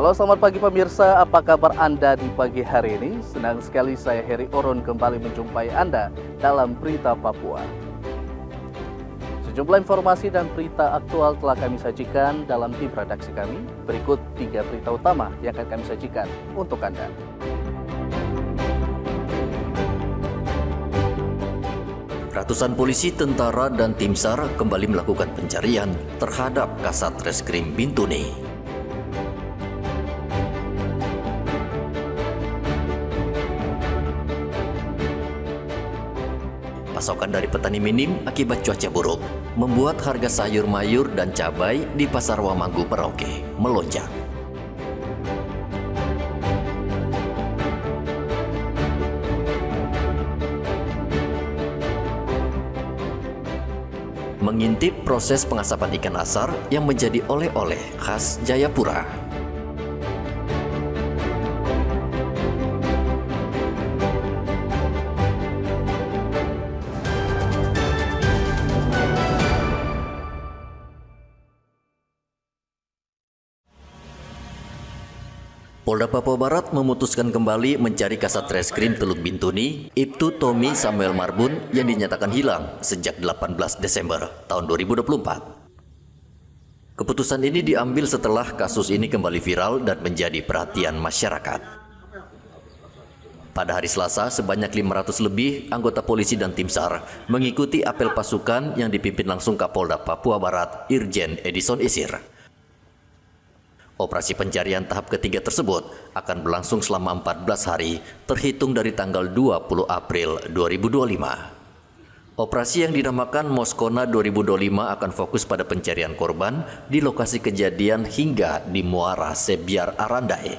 Halo, selamat pagi pemirsa, apa kabar Anda di pagi hari ini? Senang sekali saya Heri Oron kembali menjumpai Anda dalam Berita Papua. Sejumlah informasi dan berita aktual telah kami sajikan dalam tim redaksi kami. Berikut 3 berita utama yang akan kami sajikan untuk Anda. Ratusan polisi, tentara, dan tim SAR kembali melakukan pencarian terhadap Kasat Reskrim Bintuni. Pasokan dari petani minim akibat cuaca buruk membuat harga sayur mayur dan cabai di Pasar Wamanggu, Merauke melonjak. Mengintip proses pengasapan ikan asar yang menjadi oleh-oleh khas Jayapura. Polda Papua Barat memutuskan kembali mencari Kasat Reskrim Teluk Bintuni, Ibtu Tommy Samuel Marbun yang dinyatakan hilang sejak 18 Desember tahun 2024. Keputusan ini diambil setelah kasus ini kembali viral dan menjadi perhatian masyarakat. Pada hari Selasa, sebanyak 500 lebih anggota polisi dan tim SAR mengikuti apel pasukan yang dipimpin langsung Kapolda Papua Barat, Irjen Edison Isir. Operasi pencarian tahap ketiga tersebut akan berlangsung selama 14 hari, terhitung dari tanggal 20 April 2025. Operasi yang dinamakan Moskona 2025 akan fokus pada pencarian korban di lokasi kejadian hingga di Muara Sebiar Arandai.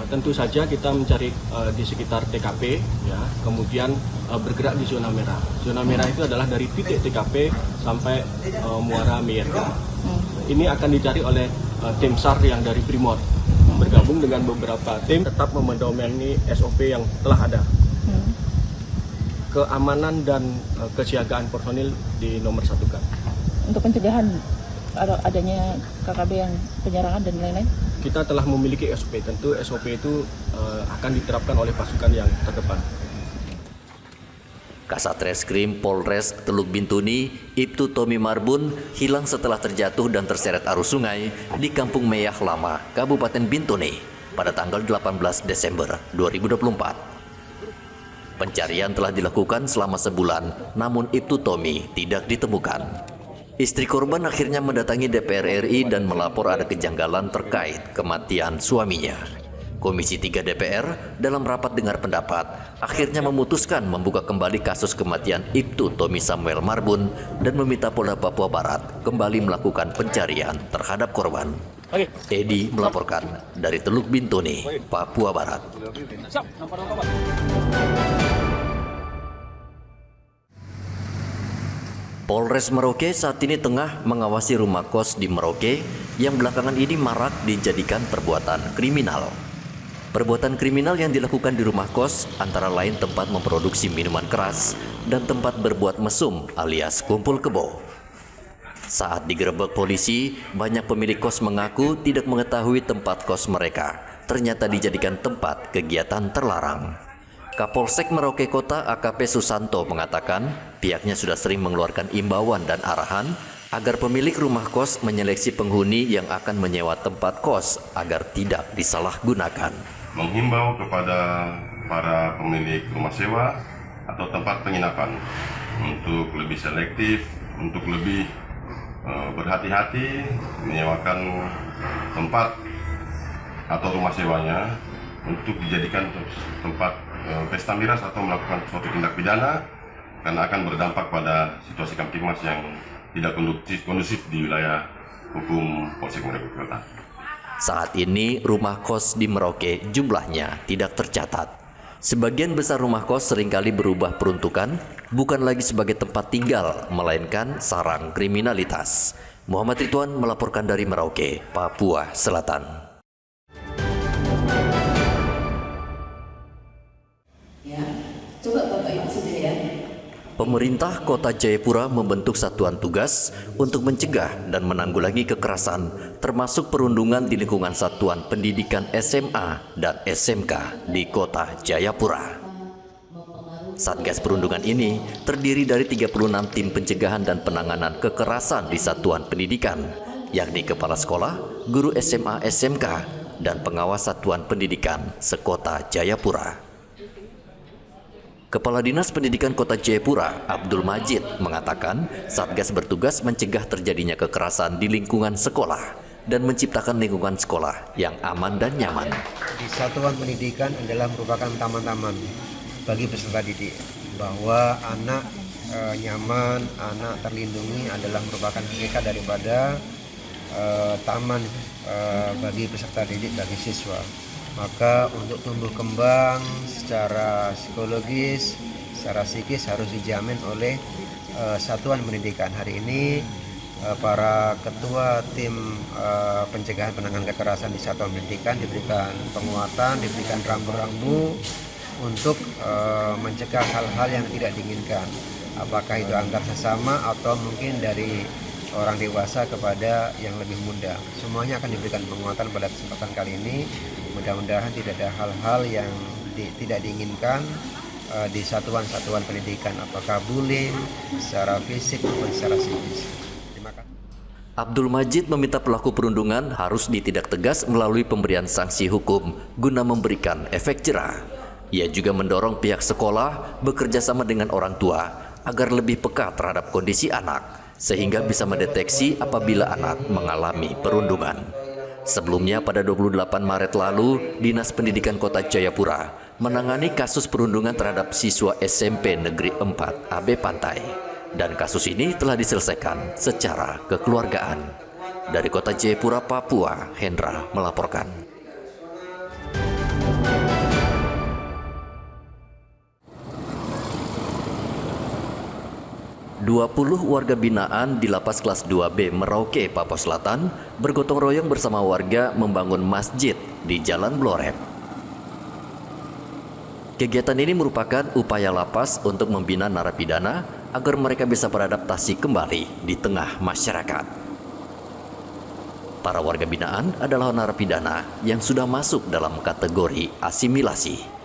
Tentu saja kita mencari di sekitar TKP, ya, kemudian bergerak di zona merah. Zona merah itu adalah dari titik TKP sampai Muara Miyerga. Ini akan dicari oleh tim SAR yang dari Brimob, bergabung dengan beberapa tim, tetap memedomeni SOP yang telah ada. Keamanan dan kesiagaan personil di nomor satukan. Untuk pencegahan adanya KKB yang penyerangan dan lain-lain? Kita telah memiliki SOP, tentu SOP itu akan diterapkan oleh pasukan yang terdepan. Kasat Reskrim Polres Teluk Bintuni, Ibtu Tommy Marbun, hilang setelah terjatuh dan terseret arus sungai di Kampung Meyah Lama, Kabupaten Bintuni pada tanggal 18 Desember 2024. Pencarian telah dilakukan selama sebulan, namun Ibtu Tommy tidak ditemukan. Istri korban akhirnya mendatangi DPR RI dan melapor ada kejanggalan terkait kematian suaminya. Komisi 3 DPR dalam rapat dengar pendapat akhirnya memutuskan membuka kembali kasus kematian Ibtu Tommy Samuel Marbun dan meminta Polda Papua Barat kembali melakukan pencarian terhadap korban. Edi melaporkan dari Teluk Bintuni, Papua Barat. Polres Merauke saat ini tengah mengawasi rumah kos di Merauke yang belakangan ini marak dijadikan perbuatan kriminal. Perbuatan kriminal yang dilakukan di rumah kos antara lain tempat memproduksi minuman keras dan tempat berbuat mesum alias kumpul kebo. Saat digerebek polisi, banyak pemilik kos mengaku tidak mengetahui tempat kos mereka ternyata dijadikan tempat kegiatan terlarang. Kapolsek Merauke Kota AKP Susanto mengatakan pihaknya sudah sering mengeluarkan imbauan dan arahan agar pemilik rumah kos menyeleksi penghuni yang akan menyewa tempat kos agar tidak disalahgunakan. Menghimbau kepada para pemilik rumah sewa atau tempat penginapan untuk lebih selektif, untuk lebih berhati-hati menyewakan tempat atau rumah sewanya untuk dijadikan tempat pesta miras atau melakukan suatu tindak pidana, karena akan berdampak pada situasi Kamtibmas yang tidak kondusif di wilayah hukum Polsek Merauke Kota. Saat ini rumah kos di Merauke jumlahnya tidak tercatat. Sebagian besar rumah kos seringkali berubah peruntukan, bukan lagi sebagai tempat tinggal, melainkan sarang kriminalitas. Muhammad Ridwan melaporkan dari Merauke, Papua Selatan. Ya, coba Bapak Ibu sekalian, Pemerintah Kota Jayapura membentuk satuan tugas untuk mencegah dan menanggulangi kekerasan, termasuk perundungan di lingkungan satuan pendidikan SMA dan SMK di Kota Jayapura. Satgas perundungan ini terdiri dari 36 tim pencegahan dan penanganan kekerasan di satuan pendidikan, yakni kepala sekolah, guru SMA SMK, dan pengawas satuan pendidikan sekota Jayapura. Kepala Dinas Pendidikan Kota Jayapura, Abdul Majid, mengatakan Satgas bertugas mencegah terjadinya kekerasan di lingkungan sekolah dan menciptakan lingkungan sekolah yang aman dan nyaman. Di satuan pendidikan adalah merupakan taman-taman bagi peserta didik, bahwa anak nyaman, anak terlindungi adalah merupakan hakikat daripada taman bagi peserta didik, bagi siswa. Maka untuk tumbuh kembang secara psikologis, secara psikis harus dijamin oleh satuan pendidikan. Hari ini para ketua tim pencegahan penanganan kekerasan di satuan pendidikan diberikan penguatan, diberikan rambu-rambu untuk mencegah hal-hal yang tidak diinginkan. Apakah itu antar sesama atau mungkin dari orang dewasa kepada yang lebih muda. Semuanya akan diberikan penguatan pada kesempatan kali ini. Mudah-mudahan tidak ada hal-hal yang tidak diinginkan di satuan-satuan pendidikan, apakah bullying secara fisik maupun secara psikis. Terima kasih. Abdul Majid meminta pelaku perundungan harus ditindak tegas melalui pemberian sanksi hukum guna memberikan efek jerah. Ia juga mendorong pihak sekolah bekerja sama dengan orang tua agar lebih peka terhadap kondisi anak, sehingga bisa mendeteksi apabila anak mengalami perundungan. Sebelumnya pada 28 Maret lalu, Dinas Pendidikan Kota Jayapura menangani kasus perundungan terhadap siswa SMP Negeri 4 AB Pantai. Dan kasus ini telah diselesaikan secara kekeluargaan. Dari Kota Jayapura, Papua, Hendra melaporkan. ...20 warga binaan di Lapas Kelas 2B Merauke, Papua Selatan bergotong royong bersama warga membangun masjid di Jalan Bloret. Kegiatan ini merupakan upaya lapas untuk membina narapidana agar mereka bisa beradaptasi kembali di tengah masyarakat. Para warga binaan adalah narapidana yang sudah masuk dalam kategori asimilasi.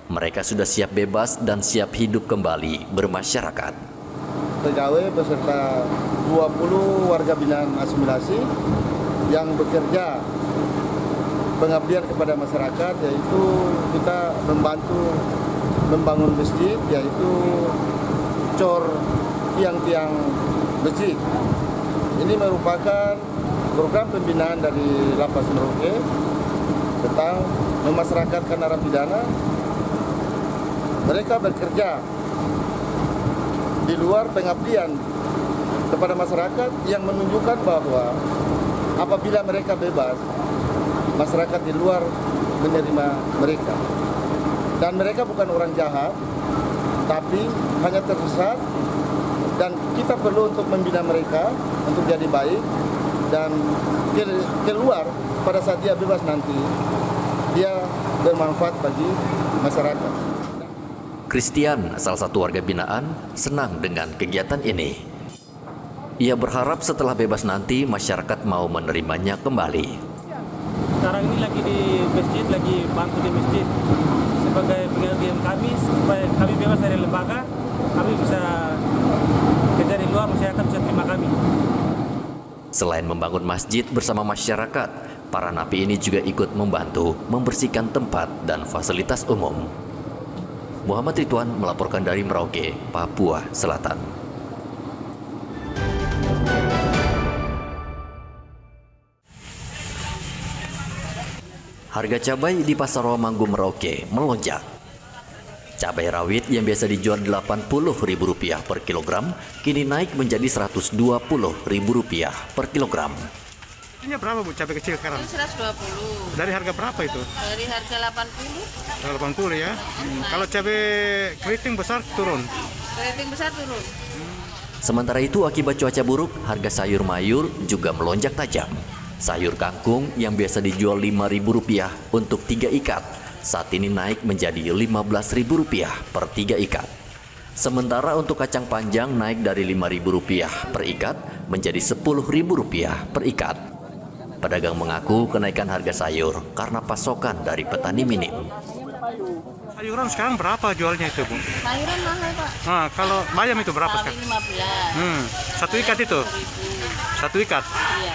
Mereka sudah siap bebas dan siap hidup kembali bermasyarakat. Pegawai beserta 20 warga binaan asimilasi yang bekerja pengabdian kepada masyarakat, yaitu kita membantu membangun masjid, yaitu cor tiang-tiang masjid. Ini merupakan program pembinaan dari Lapas Merauke tentang memasyarakatkan narapidana. Mereka bekerja di luar pengabdian kepada masyarakat yang menunjukkan bahwa apabila mereka bebas, masyarakat di luar menerima mereka. Dan mereka bukan orang jahat, tapi hanya tersesat, dan kita perlu untuk membina mereka untuk jadi baik dan keluar pada saat dia bebas nanti, dia bermanfaat bagi masyarakat. Christian, salah satu warga binaan, senang dengan kegiatan ini. Ia berharap setelah bebas nanti masyarakat mau menerimanya kembali. Sekarang ini lagi di masjid, lagi bantu di masjid sebagai pengabdian kami supaya kami bebas dari lembaga, kami bisa kerja di luar, masyarakat bisa terima kami. Selain membangun masjid bersama masyarakat, para napi ini juga ikut membantu membersihkan tempat dan fasilitas umum. Muhammad Ridwan melaporkan dari Merauke, Papua Selatan. Harga cabai di Pasar Romangun Merauke melonjak. Cabai rawit yang biasa dijual Rp80.000 per kilogram kini naik menjadi Rp120.000 per kilogram. Ini berapa Bu cabai kecil sekarang? 120. Dari harga berapa itu? Dari harga 80. 80 ya. Kalau cabai keriting besar turun? Keriting besar turun. Sementara itu akibat cuaca buruk, harga sayur mayur juga melonjak tajam. Sayur kangkung yang biasa dijual Rp5.000 untuk 3 ikat, saat ini naik menjadi Rp15.000 per 3 ikat. Sementara untuk kacang panjang naik dari Rp5.000 per ikat menjadi Rp10.000 per ikat. Pedagang mengaku kenaikan harga sayur karena pasokan dari petani minim. Sayuran sekarang berapa jualnya itu, Bu? Sayuran mahal, Pak. Nah, kalau bayam itu berapa Cabai sekarang? 15. Satu ikat itu? 1.000. Satu ikat? Iya.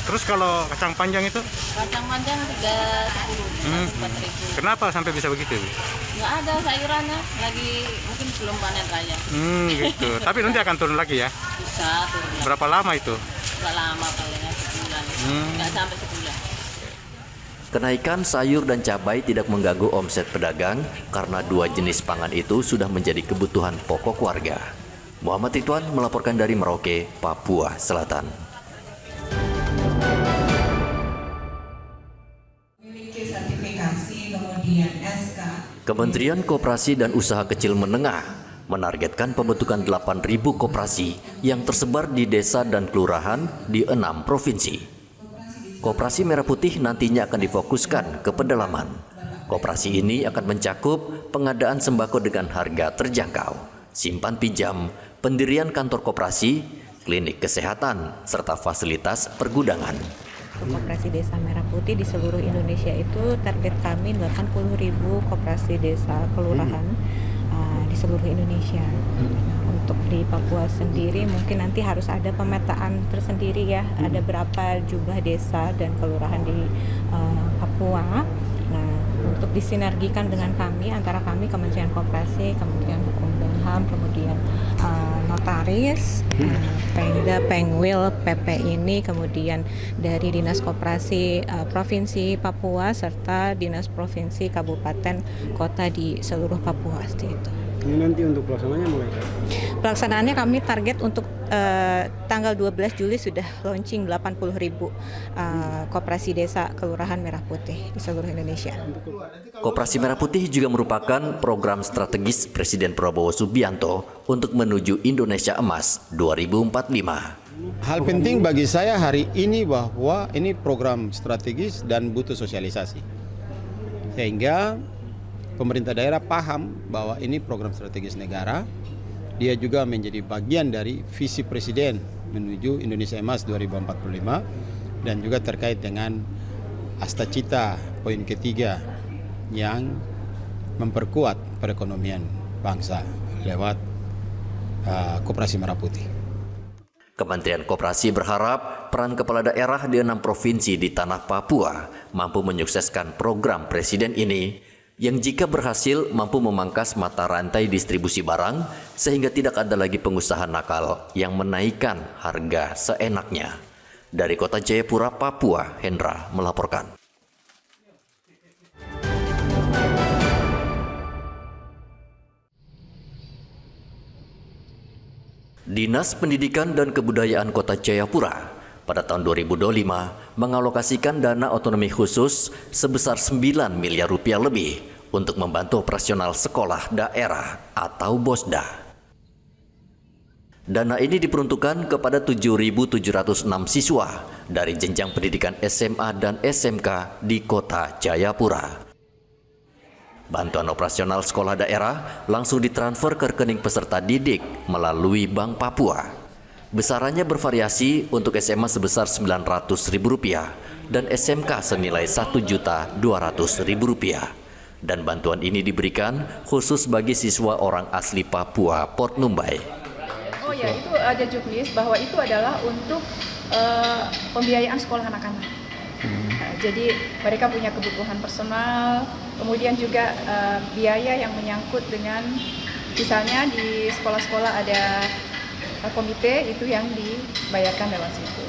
Terus kalau kacang panjang itu? Kacang panjang 310. 4.000. Kenapa sampai bisa begitu, Bu? Nggak ada sayurannya, lagi mungkin belum panen raya. Gitu. Tapi nanti akan turun lagi ya? Bisa turun lagi. Berapa lama itu? Nggak lama kayaknya, sebulan. Nggak sampai sebulan. Kenaikan sayur dan cabai tidak mengganggu omset pedagang karena dua jenis pangan itu sudah menjadi kebutuhan pokok warga. Muhammad Ridwan melaporkan dari Merauke, Papua Selatan. Memiliki sertifikasi, kemudian SK. Kementerian Koperasi dan Usaha Kecil Menengah menargetkan pembentukan 8.000 koperasi yang tersebar di desa dan kelurahan di 6 provinsi. Koperasi Merah Putih nantinya akan difokuskan ke pedalaman. Koperasi ini akan mencakup pengadaan sembako dengan harga terjangkau, simpan pinjam, pendirian kantor koperasi, klinik kesehatan, serta fasilitas pergudangan. Koperasi Desa Merah Putih di seluruh Indonesia itu target kami 80.000 koperasi desa kelurahan di seluruh Indonesia. Untuk di Papua sendiri mungkin nanti harus ada pemetaan tersendiri ya, ada berapa jumlah desa dan kelurahan di Papua. Nah, untuk disinergikan dengan kami, antara kami Kementerian Koperasi, Kementerian Hukum dan HAM, kemudian notaris, Pengda, Pengwil, PP ini, kemudian dari Dinas Koperasi Provinsi Papua serta Dinas Provinsi Kabupaten Kota di seluruh Papua seperti itu. Ini nanti untuk pelaksanaannya mulai? Pelaksanaannya kami target untuk tanggal 12 Juli sudah launching 80.000 koperasi desa kelurahan Merah Putih di seluruh Indonesia. Koperasi Merah Putih juga merupakan program strategis Presiden Prabowo Subianto untuk menuju Indonesia Emas 2045. Hal penting bagi saya hari ini bahwa ini program strategis dan butuh sosialisasi. Sehingga pemerintah daerah paham bahwa ini program strategis negara. Dia juga menjadi bagian dari visi Presiden menuju Indonesia Emas 2045 dan juga terkait dengan Asta Cita poin ketiga yang memperkuat perekonomian bangsa lewat Koperasi Merah Putih. Kementerian Koperasi berharap peran kepala daerah di 6 provinsi di tanah Papua mampu menyukseskan program Presiden ini yang jika berhasil mampu memangkas mata rantai distribusi barang sehingga tidak ada lagi pengusaha nakal yang menaikkan harga seenaknya. Dari Kota Jayapura, Papua, Hendra melaporkan. Dinas Pendidikan dan Kebudayaan Kota Jayapura pada tahun 2025 mengalokasikan dana otonomi khusus sebesar 9 miliar rupiah lebih untuk membantu operasional sekolah daerah atau BOSDA. Dana ini diperuntukkan kepada 7.706 siswa dari jenjang pendidikan SMA dan SMK di Kota Jayapura. Bantuan operasional sekolah daerah langsung ditransfer ke rekening peserta didik melalui Bank Papua. Besarannya bervariasi untuk SMA sebesar Rp900.000 dan SMK senilai Rp1.200.000. Dan bantuan ini diberikan khusus bagi siswa orang asli Papua, Port Numbai. Oh ya, itu ada juknis bahwa itu adalah untuk pembiayaan sekolah anak-anak. Jadi mereka punya kebutuhan personal, kemudian juga biaya yang menyangkut dengan misalnya di sekolah-sekolah ada komite itu yang dibayarkan lewat situ.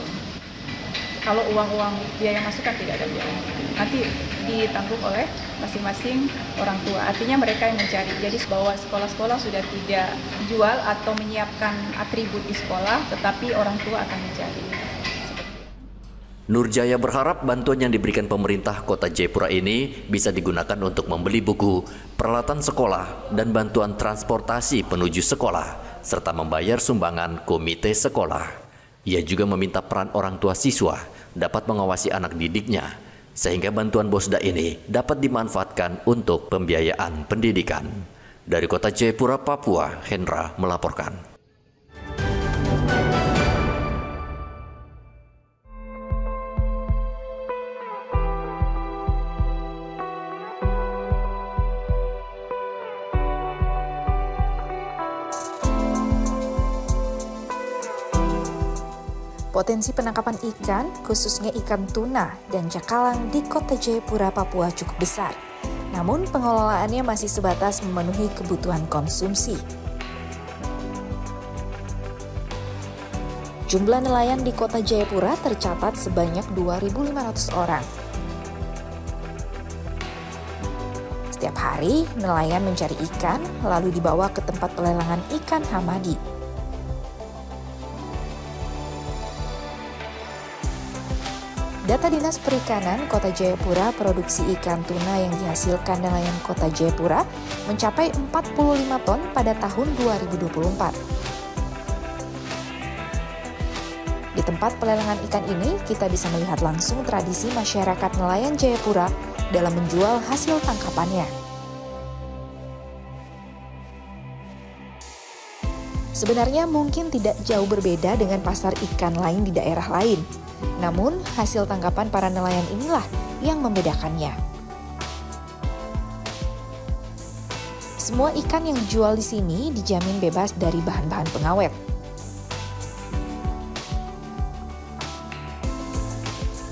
Kalau uang-uang biaya masukan tidak ada biaya, nanti ditanggung oleh masing-masing orang tua. Artinya mereka yang mencari. Jadi bahwa sekolah-sekolah sudah tidak jual atau menyiapkan atribut di sekolah, tetapi orang tua akan mencari. Nurjaya berharap bantuan yang diberikan pemerintah Kota Jayapura ini bisa digunakan untuk membeli buku, peralatan sekolah, dan bantuan transportasi penuju sekolah, serta membayar sumbangan komite sekolah. Ia juga meminta peran orang tua siswa dapat mengawasi anak didiknya, sehingga bantuan BOSDA ini dapat dimanfaatkan untuk pembiayaan pendidikan. Dari kota Jayapura, Papua, Hendra melaporkan. Potensi penangkapan ikan, khususnya ikan tuna dan cakalang di kota Jayapura, Papua cukup besar. Namun pengelolaannya masih sebatas memenuhi kebutuhan konsumsi. Jumlah nelayan di kota Jayapura tercatat sebanyak 2.500 orang. Setiap hari, nelayan mencari ikan lalu dibawa ke tempat pelelangan ikan Hamadi. Data Dinas Perikanan Kota Jayapura, produksi ikan tuna yang dihasilkan nelayan Kota Jayapura mencapai 45 ton pada tahun 2024. Di tempat pelelangan ikan ini, kita bisa melihat langsung tradisi masyarakat nelayan Jayapura dalam menjual hasil tangkapannya. Sebenarnya mungkin tidak jauh berbeda dengan pasar ikan lain di daerah lain. Namun, hasil tangkapan para nelayan inilah yang membedakannya. Semua ikan yang dijual di sini dijamin bebas dari bahan-bahan pengawet.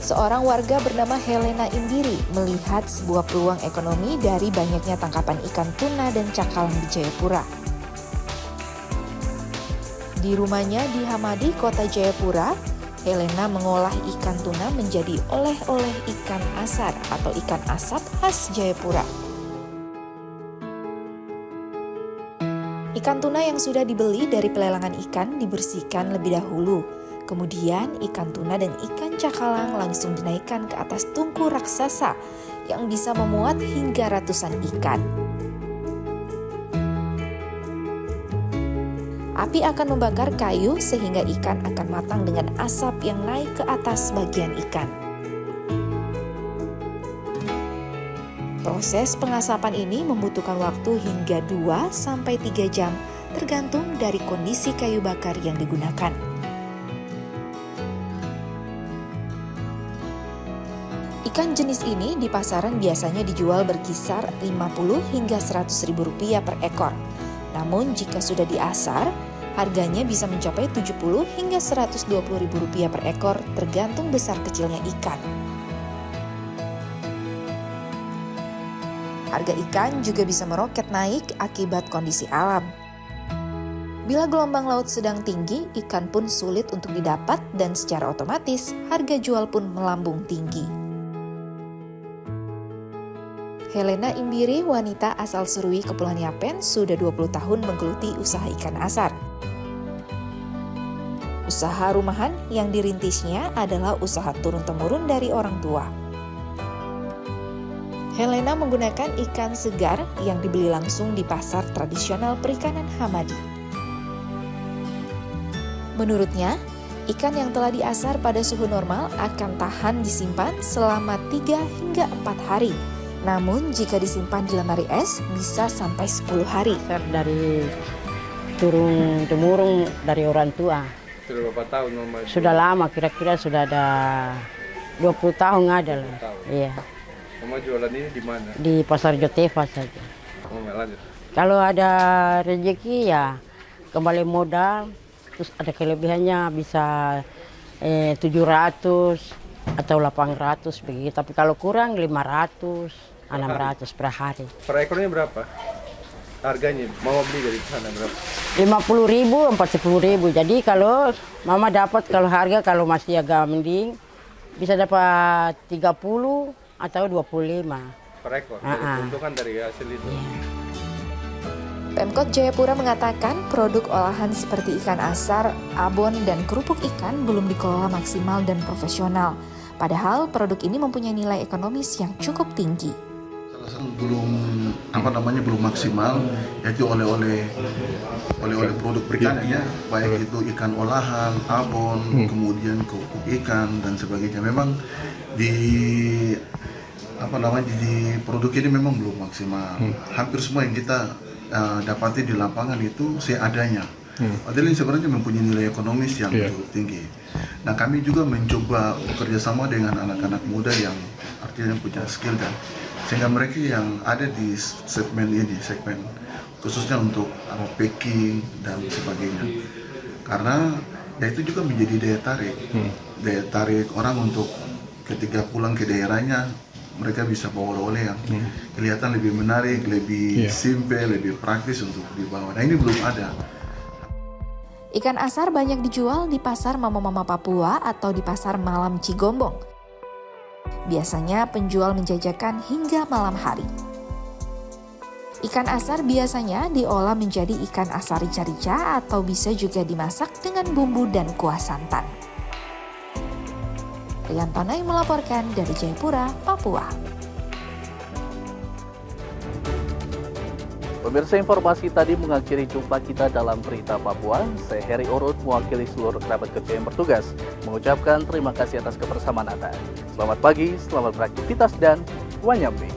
Seorang warga bernama Helena Indiri melihat sebuah peluang ekonomi dari banyaknya tangkapan ikan tuna dan cakalang di Jayapura. Di rumahnya di Hamadi, Kota Jayapura, Helena mengolah ikan tuna menjadi oleh-oleh ikan asar atau ikan asap khas Jayapura. Ikan tuna yang sudah dibeli dari pelelangan ikan dibersihkan lebih dahulu. Kemudian ikan tuna dan ikan cakalang langsung dinaikkan ke atas tungku raksasa yang bisa memuat hingga ratusan ikan. Api akan membakar kayu sehingga ikan akan matang dengan asap yang naik ke atas bagian ikan. Proses pengasapan ini membutuhkan waktu hingga 2-3 jam tergantung dari kondisi kayu bakar yang digunakan. Ikan jenis ini di pasaran biasanya dijual berkisar 50 hingga 100 ribu rupiah per ekor. Namun jika sudah diasar, harganya bisa mencapai 70 hingga 120 ribu rupiah per ekor tergantung besar kecilnya ikan. Harga ikan juga bisa meroket naik akibat kondisi alam. Bila gelombang laut sedang tinggi, ikan pun sulit untuk didapat dan secara otomatis harga jual pun melambung tinggi. Helena Indiri, wanita asal Serui, Kepulauan Yapen, sudah 20 tahun menggeluti usaha ikan asar. Usaha rumahan yang dirintisnya adalah usaha turun-temurun dari orang tua. Helena menggunakan ikan segar yang dibeli langsung di pasar tradisional perikanan Hamadi. Menurutnya, ikan yang telah diasar pada suhu normal akan tahan disimpan selama 3 hingga 4 hari. Namun jika disimpan di lemari es bisa sampai 10 hari. Dari turun-temurun dari orang tua. Sudah berapa tahun Mama? Sudah lama, kira-kira sudah ada 20 tahun ada lah. Iya. Mama jualan ini di mana? Di Pasar Jotefa saja. Lanjut. Kalau ada rezeki ya kembali modal, terus ada kelebihannya bisa 700 atau 800 begitu. Tapi kalau kurang 500. 600 per hari. Per ekornya berapa? Harganya Mama beli dari sana berapa? 50.000, 40.000. Jadi kalau Mama dapat kalau harga kalau masih agak mending bisa dapat 30 atau 25 per ekor. Keuntungan dari hasil itu. Pemkot Jayapura mengatakan produk olahan seperti ikan asar, abon, dan kerupuk ikan belum dikelola maksimal dan profesional. Padahal produk ini mempunyai nilai ekonomis yang cukup tinggi. Belum maksimal, yaitu oleh produk perikanan ya, baik itu ikan olahan, abon, kemudian kerupuk ikan dan sebagainya. Memang di produk ini memang belum maksimal. Hampir semua yang kita dapati di lapangan itu seadanya. Padahal ini sebenarnya mempunyai nilai ekonomis yang cukup tinggi. Nah, kami juga mencoba bekerja sama dengan anak-anak muda yang artinya punya skill sehingga mereka yang ada di segmen khususnya untuk packing dan sebagainya. Karena ya itu juga menjadi daya tarik orang untuk ketika pulang ke daerahnya mereka bisa bawa oleh-oleh yang kelihatan lebih menarik, lebih simple, lebih praktis untuk dibawa. Nah, ini belum ada. Ikan asar banyak dijual di pasar mama-mama Papua atau di pasar malam Cigombong. Biasanya penjual menjajakan hingga malam hari. Ikan asar biasanya diolah menjadi ikan asar rica-rica atau bisa juga dimasak dengan bumbu dan kuah santan. Riantonai melaporkan dari Jayapura, Papua. Pemirsa, informasi tadi mengakhiri jumpa kita dalam Berita Papua. Saya Heri Orun mewakili seluruh kerabat kerja yang bertugas mengucapkan terima kasih atas kebersamaan Anda. Selamat pagi, selamat beraktivitas dan wanyambe.